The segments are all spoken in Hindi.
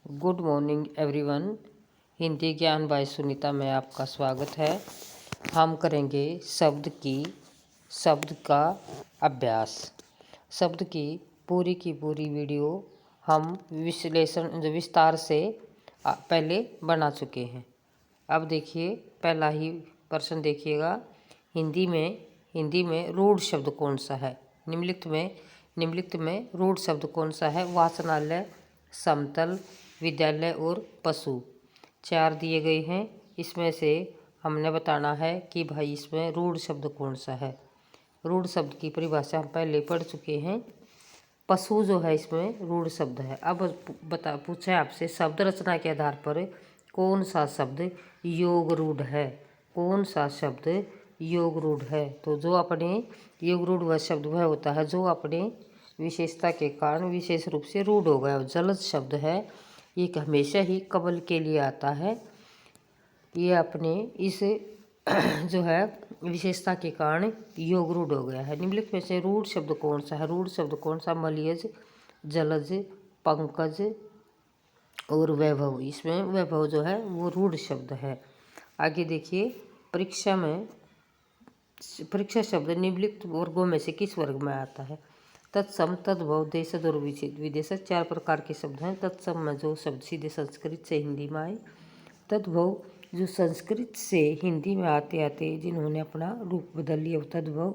Good morning everyone. हिंदी ज्ञान बाय सुनीता में आपका स्वागत है। हम करेंगे शब्द का अभ्यास। शब्द की पूरी वीडियो हम विस्तार से पहले बना चुके हैं। अब देखिए, पहला ही प्रश्न देखिएगा। हिंदी में रूढ़ शब्द कौन सा है? निम्नलिखित में रूढ़ शब्द कौन सा है? वाचनालय, समतल, विद्यालय और पशु। 4 दिए गए हैं। इसमें से हमने बताना है कि भाई इसमें रूढ़ शब्द कौन सा है। रूढ़ शब्द की परिभाषा हम पहले पढ़ चुके हैं। पशु जो है इसमें रूढ़ शब्द है। अब पूछा है आपसे, शब्द रचना के आधार पर कौन सा शब्द योग रूढ़ है? कौन सा शब्द योग रूढ़ है? तो जो अपने योग रूढ़ वह शब्द वह होता है जो अपने विशेषता के कारण विशेष रूप से रूढ़ हो गया। जलद शब्द है, ये हमेशा ही कबल के लिए आता है। ये अपने इस जो है विशेषता के कारण योग रूढ़ हो गया है। निम्नलिखित में से रूढ़ शब्द कौन सा है? रूढ़ शब्द कौन सा? मलयज, जलज, पंकज और वैभव। इसमें वैभव जो है वो रूढ़ शब्द है। आगे देखिए, परीक्षा शब्द निम्नलिखित वर्गों में से किस वर्ग में आता है? तत्सम, तद्भव, देशज और विदेशज 4 प्रकार के शब्द हैं। तत्सम में जो शब्द सीधे संस्कृत से हिंदी में आए, तद्भव जो संस्कृत से हिंदी में आते आते जिन्होंने अपना रूप बदल लिया, तद्भव।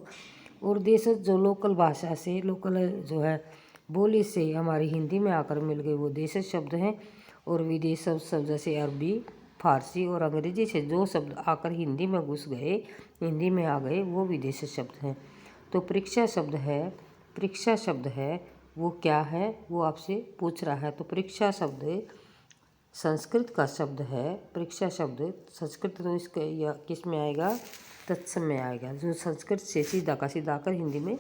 और देशज जो लोकल भाषा से, लोकल जो है बोली से हमारी हिंदी में आकर मिल गए, वो देशज शब्द हैं। और विदेशज शब्द जैसे अरबी, फारसी और अंग्रेजी से जो शब्द आकर हिंदी में घुस गए, हिंदी में आ गए, वो विदेशी शब्द हैं। तो परीक्षा शब्द है वो क्या है, वो आपसे पूछ रहा है। तो परीक्षा शब्द संस्कृत का शब्द है। परीक्षा शब्द संस्कृत तो इसके या किस में आएगा? तत्सम में आएगा, जो संस्कृत से सीधा का सीधा आकर हिंदी में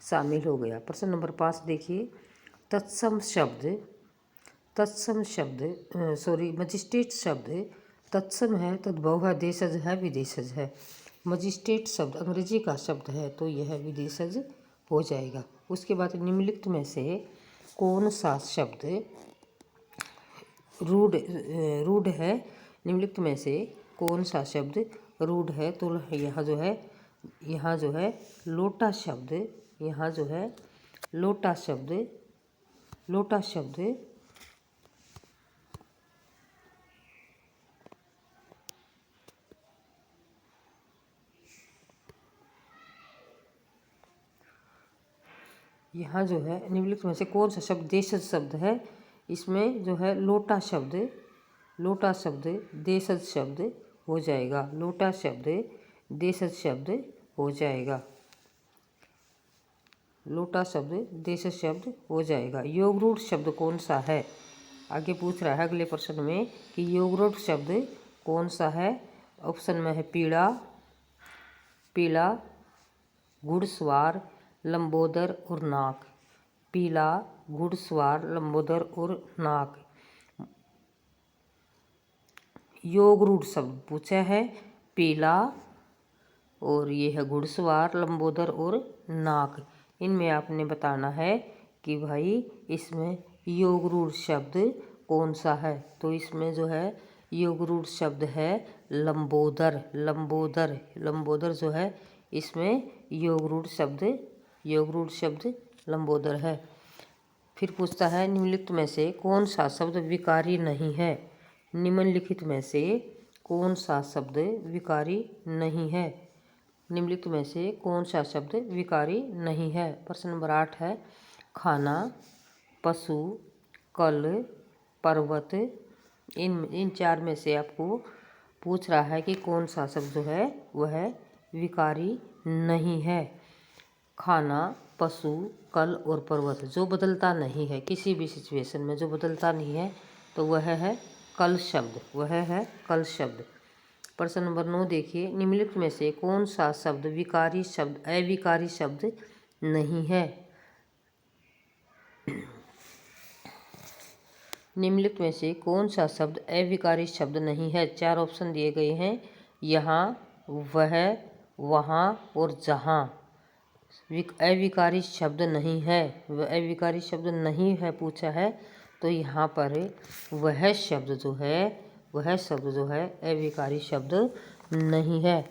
शामिल हो गया। प्रश्न नंबर 5 देखिए। मजिस्ट्रेट शब्द तत्सम है, तद्भव है, देशज है, विदेशज है। मजिस्ट्रेट शब्द अंग्रेजी का शब्द है, तो यह विदेशज हो जाएगा। उसके बाद निम्नलिखित में से कौन सा शब्द रूढ़ है? निम्नलिखित में से कौन सा शब्द रूढ़ है? तो यहाँ जो है लोटा शब्द यहाँ जो है निम्नलिखित में से कौन सा शब्द देशज शब्द है? इसमें जो है लोटा शब्द देशज शब्द हो जाएगा। लोटा शब्द देशज शब्द हो जाएगा। लोटा शब्द देशज शब्द हो जाएगा। योग रूढ़ शब्द कौन सा है? आगे पूछ रहा है अगले प्रश्न में कि योग रूढ़ शब्द कौन सा है। ऑप्शन में है पीला, घुड़सवार, लंबोदर और नाक। पीला, घुड़सवार, लंबोदर और नाक। योग रूढ़ शब्द पूछा है पीला, और ये है घुड़सवार, लंबोदर और नाक। इनमें आपने बताना है कि भाई इसमें योग रूढ़ शब्द कौन सा है। तो इसमें जो है योग रूढ़ शब्द है लंबोदर जो है इसमें योग रूढ़ शब्द लंबोदर है। फिर पूछता है निम्नलिखित में से कौन सा शब्द विकारी नहीं है? निम्नलिखित में से कौन सा शब्द विकारी नहीं है? निम्नलिखित में से कौन सा शब्द विकारी नहीं है? प्रश्न नंबर 8 है खाना, पशु, कल, पर्वत। इन 4 में से आपको पूछ रहा है कि कौन सा शब्द जो है वह विकारी नहीं है। खाना, पशु, कल और पर्वत जो बदलता नहीं है, किसी भी सिचुएशन में जो बदलता नहीं है, तो वह है कल शब्द। प्रश्न नंबर 9 देखिए। निम्नलिखित में से कौन सा शब्द अविकारी शब्द नहीं है? निम्नलिखित में से कौन सा शब्द अविकारी शब्द नहीं है? 4 ऑप्शन दिए गए हैं, यहाँ, वह, वहाँ और जहाँ। अविकारी शब्द नहीं है, वह अविकारी शब्द नहीं है पूछा है, तो यहाँ पर वह शब्द जो है अविकारी शब्द नहीं है।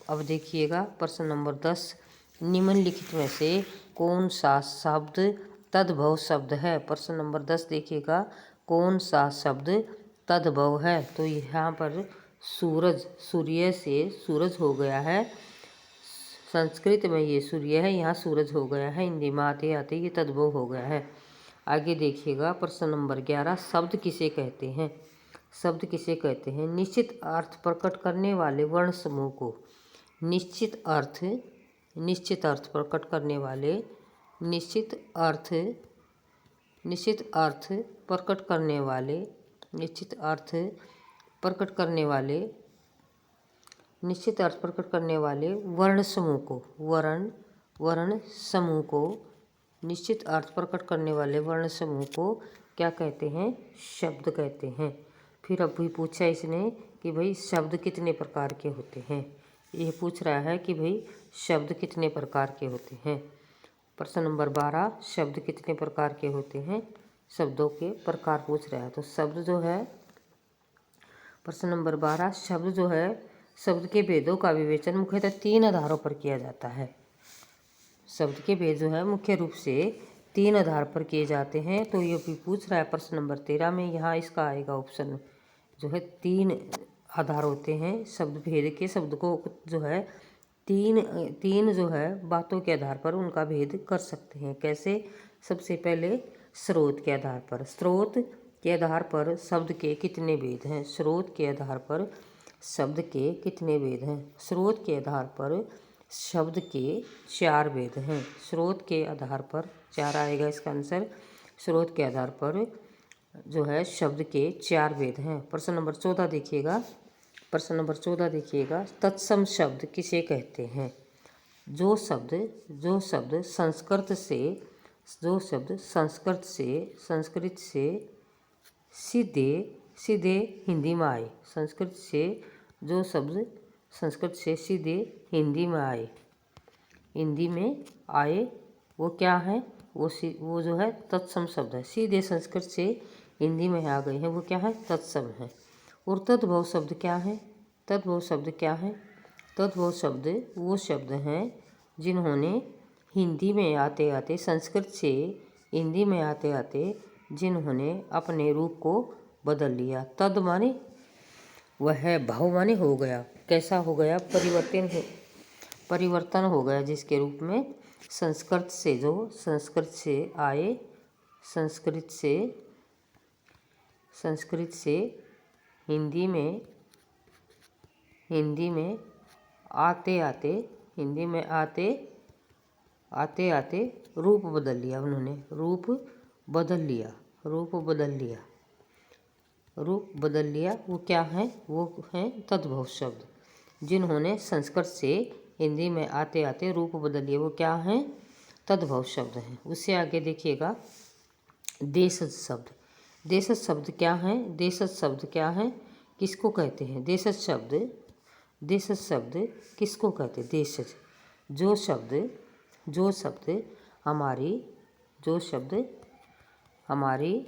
अब देखिएगा प्रश्न नंबर 10, निम्नलिखित में से कौन सा शब्द तद्भव शब्द है। प्रश्न नंबर 10 देखिएगा, कौन सा शब्द तद्भव है। तो यहाँ पर सूरज, सूर्य से सूरज हो गया है, संस्कृत में ये सूर्य है, यहाँ सूरज हो गया है, हिंदी में आते आते ये तद्भव हो गया है। आगे देखिएगा प्रश्न नंबर 11, शब्द किसे कहते हैं। शब्द किसे कहते हैं, निश्चित अर्थ प्रकट करने वाले वर्ण समूह को। निश्चित अर्थ प्रकट करने वाले, निश्चित अर्थ प्रकट करने वाले, निश्चित अर्थ प्रकट करने वाले वर्ण समूह को, वर्ण समूह को, निश्चित अर्थ प्रकट करने वाले वर्ण समूह को क्या कहते हैं, शब्द कहते हैं। फिर अब भी पूछा इसने कि भाई शब्द कितने प्रकार के होते हैं। ये पूछ रहा है कि भाई शब्द कितने प्रकार के होते हैं। प्रश्न नंबर 12, शब्द कितने प्रकार के होते हैं, शब्दों के प्रकार पूछ रहा है। तो शब्द जो है, प्रश्न नंबर 12, शब्द जो है, शब्द के भेदों का विवेचन मुख्यतः 3 आधारों पर किया जाता है। शब्द के भेद जो है मुख्य रूप से 3 आधार पर किए जाते हैं। तो ये भी पूछ रहा है प्रश्न नंबर 13 में, यहाँ इसका आएगा ऑप्शन जो है 3 आधार होते हैं शब्द भेद के। शब्द को जो है तीन जो है बातों के आधार पर उनका भेद कर सकते हैं। कैसे, सबसे पहले स्रोत के आधार पर। स्रोत के आधार पर शब्द के कितने भेद हैं। स्रोत के आधार पर शब्द के कितने भेद हैं। स्रोत के आधार पर शब्द के 4 भेद हैं। स्रोत के आधार पर 4 आएगा इसका आंसर। स्रोत के आधार पर जो है शब्द के 4 भेद हैं। प्रश्न नंबर 14 देखिएगा, प्रश्न नंबर 14 देखिएगा, तत्सम शब्द किसे कहते हैं। जो शब्द संस्कृत से सीधे हिंदी में आए। संस्कृत से जो शब्द संस्कृत से सीधे हिंदी में आए वो क्या है, वो जो है तत्सम शब्द है। सीधे संस्कृत से हिंदी में आ गए हैं वो क्या है, तत्सम है। और तद्भव शब्द क्या है। तद्भव शब्द क्या है। तद्भव शब्द वो शब्द हैं जिन्होंने हिंदी में आते आते, संस्कृत से हिंदी में आते आते जिन्होंने अपने रूप को बदल लिया। तद माने वह, भाव माने हो गया। कैसा हो गया, परिवर्तन हो गया, जिसके रूप में संस्कृत से आए, संस्कृत से हिंदी में आते आते रूप बदल लिया उन्होंने। रूप बदल लिया वो क्या है, वो है तद्भव शब्द। जिन्होंने संस्कृत से हिंदी में आते आते रूप बदल लिया वो क्या है, तद्भव शब्द हैं। उससे आगे देखिएगा, देशज शब्द। देशज शब्द क्या है। देशज शब्द क्या है, किसको कहते हैं। देशज शब्द किसको कहते हैं। देशज जो शब्द हमारी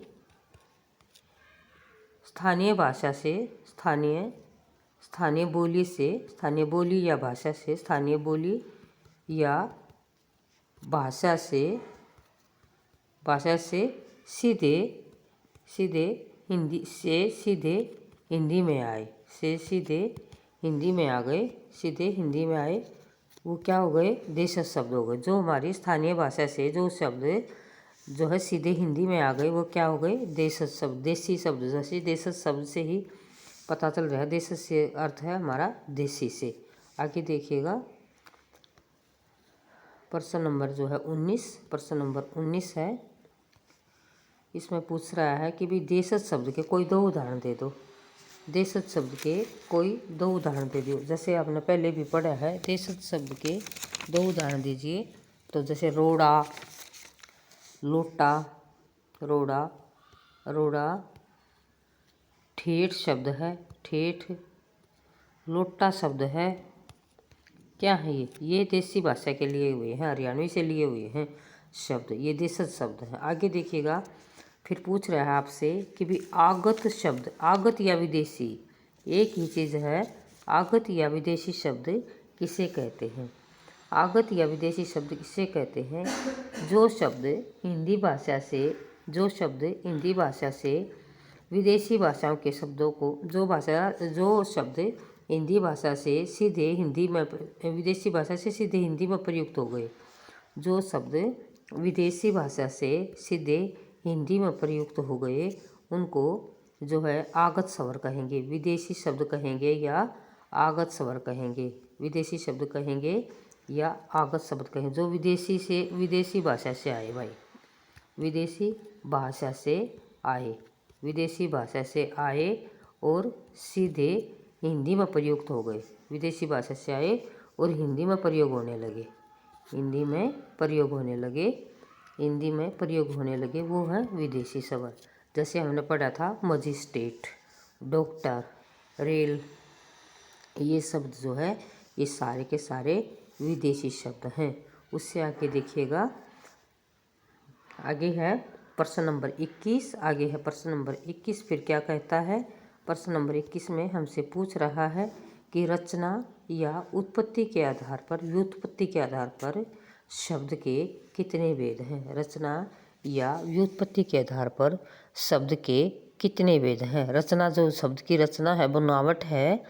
स्थानीय भाषा से, स्थानीय बोली या भाषा से, स्थानीय बोली या भाषा से सीधे हिंदी में आए, सीधे हिंदी में आए वो क्या हो गए, देशज शब्द हो गए। जो हमारी स्थानीय भाषा से जो शब्द जो है सीधे हिंदी में आ गए वो क्या हो गए, देशज शब्द। देसी शब्द, जैसे देशज शब्द से ही पता चल रहा है, देशज से अर्थ है हमारा देसी से। आगे देखिएगा प्रश्न नंबर जो है 19, प्रश्न नंबर 19 है। इसमें पूछ रहा है कि भाई देशज शब्द के कोई 2 उदाहरण दे दो। देशज शब्द के कोई 2 उदाहरण दे दो। जैसे आपने पहले भी पढ़ा है, देशज शब्द के 2 उदाहरण दीजिए। तो जैसे रोड़ा, लोटा, रोड़ा ठेठ शब्द है, ठेठ। लोटा शब्द है, क्या है ये देसी भाषा के लिए हुए हैं, हरियाणवी से लिए हुए हैं शब्द, ये देशज शब्द हैं। आगे देखिएगा फिर पूछ रहा है आपसे कि भी आगत शब्द, आगत या विदेशी, एक ही चीज़ है, आगत या विदेशी शब्द किसे कहते हैं? आगत या विदेशी शब्द किसे कहते हैं? जो शब्द हिंदी भाषा से, जो शब्द हिंदी भाषा से विदेशी भाषाओं के शब्दों को, जो शब्द हिंदी भाषा से सीधे हिंदी में, विदेशी भाषा से सीधे हिंदी में प्रयुक्त हो गए। जो शब्द विदेशी भाषा से सीधे हिंदी में प्रयुक्त हो गए उनको जो है आगत स्वर कहेंगे, विदेशी शब्द कहेंगे या आगत स्वर कहेंगे। विदेशी शब्द कहेंगे या आगत शब्द कहेंगे। जो विदेशी भाषा से आए भाई, विदेशी भाषा से आए, विदेशी भाषा से आए और सीधे हिंदी में प्रयुक्त हो गए। विदेशी भाषा से आए और हिंदी में प्रयोग होने लगे, हिंदी में प्रयोग होने लगे, हिंदी में प्रयोग होने लगे, वो है विदेशी शब्द। जैसे हमने पढ़ा था मजिस्ट्रेट, डॉक्टर, रेल, ये शब्द जो है ये सारे के सारे विदेशी शब्द हैं। उससे आगे देखिएगा, आगे है प्रश्न नंबर 21, आगे है प्रश्न नंबर 21। फिर क्या कहता है? प्रश्न नंबर 21 में हमसे पूछ रहा है कि रचना या उत्पत्ति के आधार पर, व्युत्पत्ति के आधार पर शब्द के कितने भेद हैं? रचना या व्युत्पत्ति के आधार पर शब्द के कितने भेद हैं? रचना, जो शब्द की रचना है, बनावट है,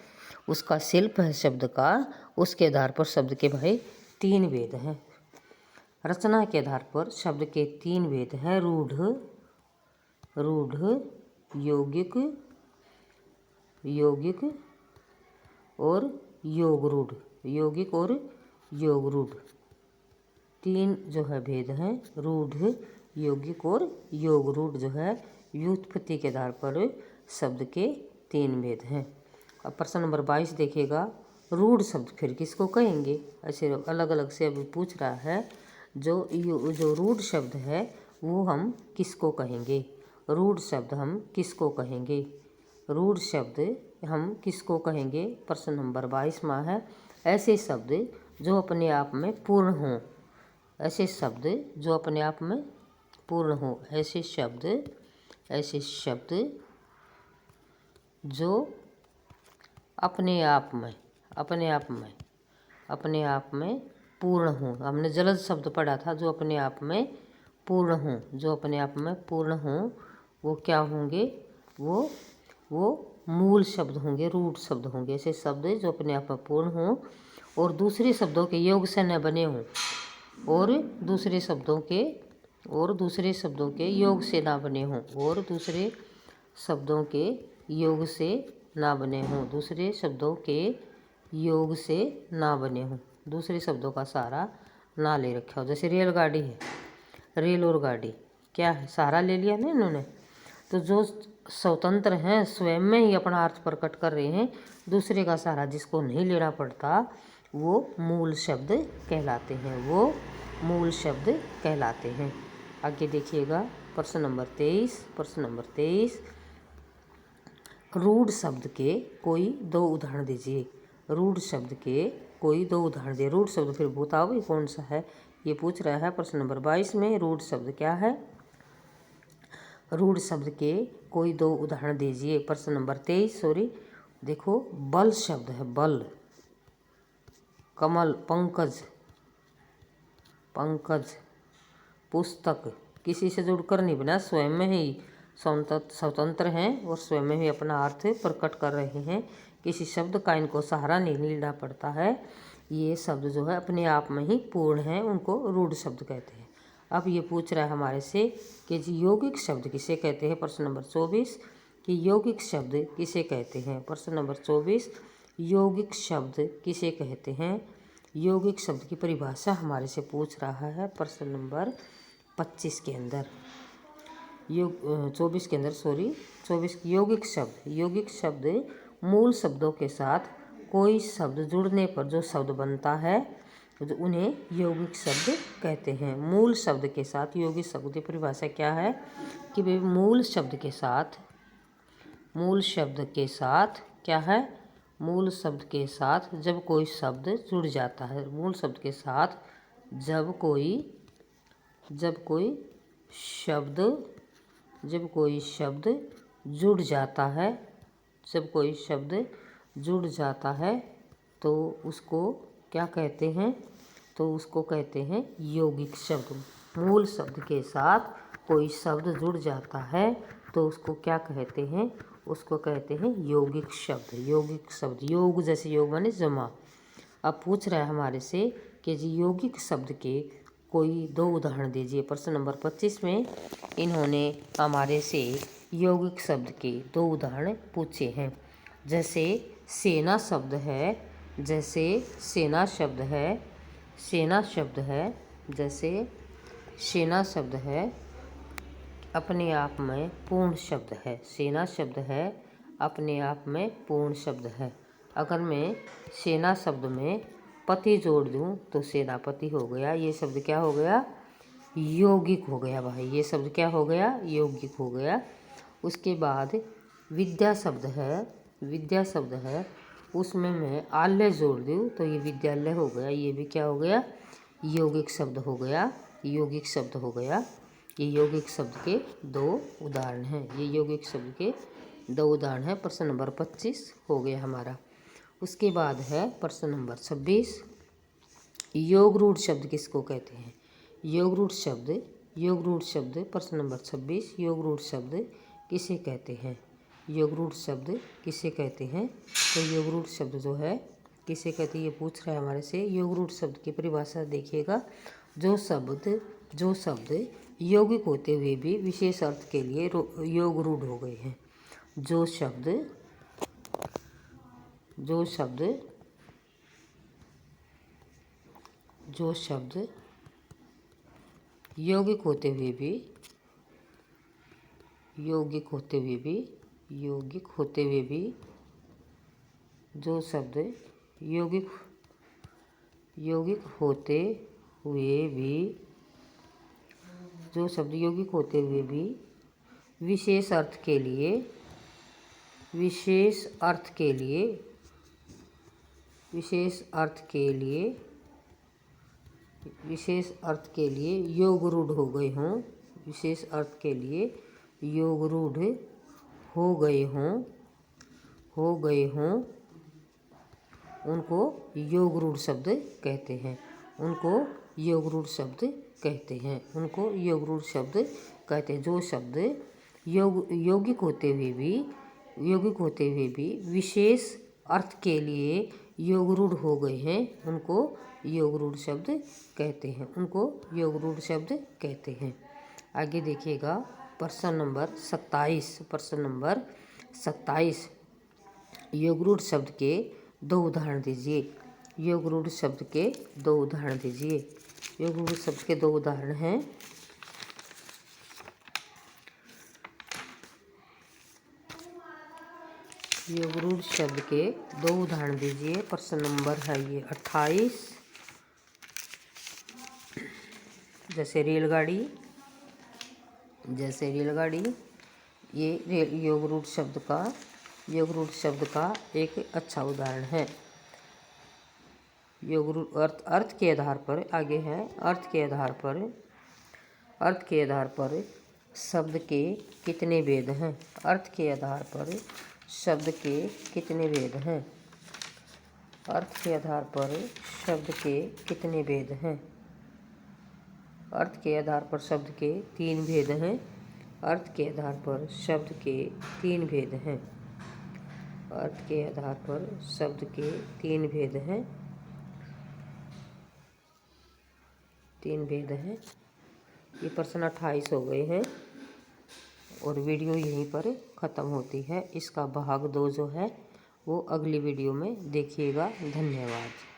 उसका शिल्प है शब्द का, उसके आधार पर शब्द के भाई 3 भेद हैं। रचना के आधार पर शब्द के 3 भेद हैं। रूढ़, यौगिक, और योग रूढ़, यौगिक और योग रूढ़, 3 जो है भेद हैं। रूढ़, यौगिक और योग रूढ़ जो है व्युत्पत्ति के आधार पर शब्द के 3 भेद हैं। अब प्रश्न नंबर 22 देखिएगा, रूढ़ शब्द फिर किसको कहेंगे? ऐसे अलग अलग से अभी पूछ रहा है। जो रूढ़ शब्द है वो हम किसको कहेंगे? रूढ़ शब्द हम किसको कहेंगे? रूढ़ शब्द हम किसको कहेंगे? प्रश्न नंबर 22 में है, ऐसे शब्द जो अपने आप में पूर्ण हों, ऐसे शब्द जो अपने आप में पूर्ण हों, ऐसे शब्द जो अपने आप में पूर्ण हों। हमने जलद शब्द पढ़ा था, जो अपने आप में पूर्ण हों, जो अपने आप में पूर्ण हों, वो क्या होंगे? वो मूल शब्द होंगे, रूट शब्द होंगे। ऐसे शब्द जो अपने आप में पूर्ण हों और दूसरे शब्दों के योग से न बने हों, और दूसरे शब्दों के योग से ना बने हों, और दूसरे शब्दों के योग से ना बने हों, दूसरे शब्दों के योग से ना बने हों, दूसरे शब्दों का सहारा ना ले रखा हो। जैसे रेलगाड़ी है, रेल और गाड़ी क्या है? सहारा ले लिया ना इन्होंने। तो जो स्वतंत्र हैं, स्वयं में ही अपना अर्थ प्रकट कर रहे हैं, दूसरे का सहारा जिसको नहीं लेना पड़ता, वो मूल शब्द कहलाते हैं, वो मूल शब्द कहलाते हैं। आगे देखिएगा प्रश्न नंबर 23, रूढ़ शब्द के कोई 2 उदाहरण दीजिए। रूढ़ शब्द के कोई 2 उदाहरण दिए। रूढ़ शब्द फिर बताओ ये कौन सा है, ये पूछ रहा है प्रश्न नंबर 22 में। रूढ़ शब्द क्या है? रूढ़ शब्द के कोई 2 उदाहरण दीजिए। प्रश्न नंबर 23 देखो, बल शब्द है, बल, कमल, पंकज, पुस्तक, किसी से जुड़कर नहीं बना, स्वयं में ही स्वतंत्र हैं और स्वयं में ही अपना अर्थ प्रकट कर रहे हैं, किसी शब्द का इनको सहारा नहीं लेना पड़ता है। ये शब्द जो है अपने आप में ही पूर्ण हैं, उनको रूढ़ शब्द कहते हैं। अब ये पूछ रहा है हमारे से कि जी यौगिक शब्द किसे कहते हैं? प्रश्न नंबर 24 कि यौगिक शब्द किसे कहते हैं? प्रश्न नंबर 24, यौगिक शब्द किसे कहते हैं? यौगिक शब्द की परिभाषा हमारे से पूछ रहा है प्रश्न नंबर 25 के अंदर, 24 के अंदर 24। यौगिक शब्द मूल शब्दों के साथ कोई शब्द जुड़ने पर जो शब्द बनता है, जो उन्हें यौगिक शब्द कहते हैं। मूल शब्द के साथ यौगिक शब्द की परिभाषा क्या है कि वे मूल शब्द के साथ क्या है? मूल शब्द के साथ जब कोई शब्द जुड़ जाता है, मूल शब्द के साथ जब कोई शब्द जब कोई शब्द जुड़ जाता है, जब कोई शब्द जुड़ जाता है तो उसको क्या कहते हैं? तो उसको कहते हैं यौगिक शब्द। मूल शब्द के साथ कोई शब्द जुड़ जाता है तो उसको क्या कहते हैं? उसको कहते हैं यौगिक शब्द। यौगिक शब्द, योग जैसे योग माने जमा। अब पूछ रहा है हमारे से कि जी यौगिक शब्द के कोई 2 उदाहरण दीजिए। प्रश्न नंबर 25 में इन्होंने हमारे से यौगिक शब्द के 2 उदाहरण पूछे हैं। जैसे सेना शब्द है, जैसे सेना शब्द है, सेना शब्द है, जैसे सेना शब्द है अपने आप में पूर्ण शब्द है। सेना शब्द है अपने आप में पूर्ण शब्द है। अगर मैं सेना शब्द में पति जोड़ दूं तो सेनापति हो गया। ये शब्द क्या हो गया? यौगिक हो गया भाई। ये शब्द क्या हो गया? यौगिक हो गया। उसके बाद विद्या शब्द है, विद्या शब्द है, उसमें मैं आल्य जोड़ दूं तो ये विद्यालय हो गया। ये भी क्या हो गया? यौगिक शब्द हो गया। यौगिक शब्द हो गया। ये यौगिक शब्द के 2 उदाहरण हैं। ये यौगिक शब्द के 2 उदाहरण हैं। प्रश्न नंबर 25 हो गया हमारा। उसके बाद है प्रश्न नंबर 26, योग रूढ़ शब्द किसको कहते हैं? योग रूढ़ शब्द, योग रूढ़ शब्द प्रश्न नंबर 26, योग रूढ़ शब्द किसे कहते हैं? योग रूढ़ शब्द किसे कहते हैं? तो योग रूढ़ शब्द जो है किसे कहते हैं ये पूछ रहा है हमारे से। योग रूढ़ शब्द की परिभाषा देखिएगा। जो शब्द यौगिक होते हुए भी विशेष अर्थ के लिए योग रूढ़ हो गए हैं। जो शब्द यौगिक होते हुए भी जो शब्द यौगिक होते हुए भी विशेष अर्थ के लिए योग रूढ़ हो गए हों, विशेष अर्थ के लिए योग रूढ़ हो गए हों, उनको योग रूढ़ शब्द कहते हैं। उनको योग रूढ़ शब्द कहते हैं। उनको योग रूढ़ शब्द कहते हैं। जो शब्द यौगिक होते हुए भी विशेष अर्थ के लिए योग रूढ़ हो गए हैं, उनको योग रूढ़ शब्द कहते हैं। उनको योग रूढ़ शब्द कहते हैं। आगे देखिएगा प्रश्न नंबर 27। प्रश्न नंबर 27, योग रूढ़ शब्द के 2 उदाहरण दीजिए। योग रूढ़ शब्द के 2 उदाहरण दीजिए। योग रूढ़ शब्द के 2 उदाहरण हैं। योग रूढ़ शब्द के 2 उदाहरण दीजिए। प्रश्न नंबर है ये 28, जैसे रेलगाड़ी, ये योग रूढ़ शब्द का एक अच्छा उदाहरण है। योग रूढ़ अर्थ के आधार पर आगे है। अर्थ के आधार पर शब्द के कितने भेद हैं? अर्थ के आधार पर शब्द के कितने भेद हैं? अर्थ के आधार पर शब्द के कितने भेद हैं? अर्थ के आधार पर शब्द के 3 भेद हैं। अर्थ के आधार पर शब्द के 3 भेद हैं। अर्थ के आधार पर शब्द के 3 भेद हैं। 3 भेद हैं। ये प्रश्न 28 हो गए हैं और वीडियो यहीं पर ख़त्म होती है। इसका भाग 2 जो है वो अगली वीडियो में देखिएगा। धन्यवाद।